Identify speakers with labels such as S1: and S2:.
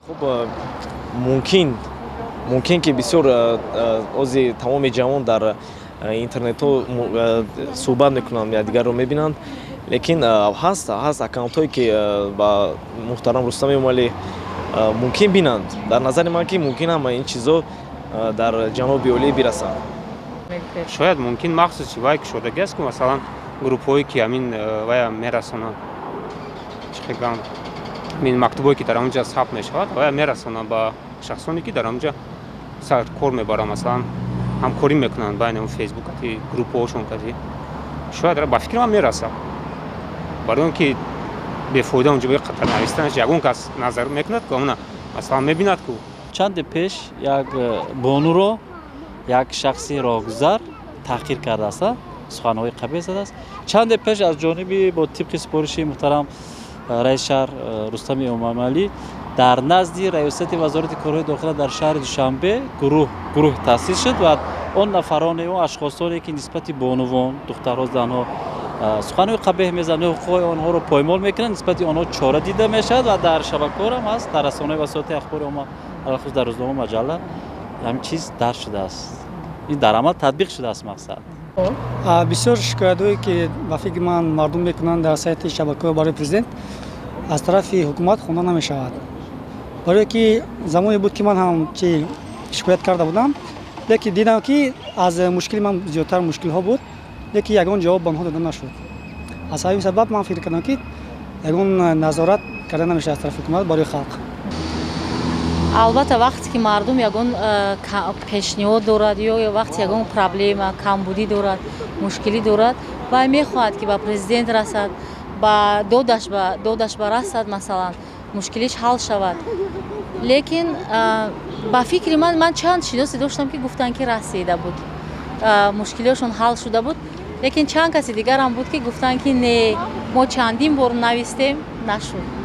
S1: خب ممکن که بسیار عضو تمام جوان در اینترنت ها صحبت میکنند یا دیگر رو میبینند، لیکن هست اکانت هایی که با محترم رستم امالی ممکن بینند. در نظر من که ممکن هم این چیزا در جناب اولی برسند.
S2: شاید ممکن مخصوص چیزایی که شده است که مثلا گروپ هایی که همین ویا میرسونن چقدر این مکتوبایی که در اونجا ثبت میشود و میرسونن با شخصانی که در اونجا سر کار میبرن، مثلا همکاری میکنن بین اون فیسبوک تی گروپ هاشون کردی شاید با فکر من میرسه، برای اینکه به فایده اونجا به قطر نوشتنش یگون کس نظر میکند که اون مثلا میبیند که
S3: چند پیش یک بانو رو یک شخصی راهگذر تحقیر کرده است، سخنهای قبیح زده است. چند پیش از جانب با طبق سپارش محترم رئیس شهر رستم امامی در نزد ریاست وزارت کارهای داخله در شهر دوشنبه گروه تأسیس شد و آن نفران و اشخاصانی که نسبت بانوان دخترها زنها سخنهای قبیح میزنند حقوق آنها رو پایمال میکنند، نسبت آنها چاره دیده میشد و در شبکه‌ها هم هست، در رسانه‌های وسایل اخباری ما خصوص در روزنامه مجله همین چیز در شده است. این در عمل تطبیق شده است. مقصد
S4: بسیار شکایت‌هایی که با فکر من مردم میکنند در سایت شبکه‌های برای پرزیدنت از طرف حکومت خوانده نمیشود، برای که زمانی بود که من هم چی شکایت کرده بودم، لیکن دیدم که از مشکل من زیادتر مشکل ها بود، لیکن یگان جواب به آنها داده نشد. از همین سبب من فکر کردم که یگان نظارت کرده نمیشه از طرف حکومت برای خلق.
S5: البته وقتی که مردم یگان پیشنهاد دارد یا وقتی یگان پرابلم کمبودی دارد، مشکلی دارد و میخواهد که با پرزیدنت رسد، با دادش برسد، مثلا مشکلیش حل شود. لیکن با فکر من چند شناسی داشتم که گفتن که رسیده بود، مشکلشون حل شده بود، لیکن چند کسی دیگر هم بود که گفتن که نه ما چندین بار نوشتیم نشد.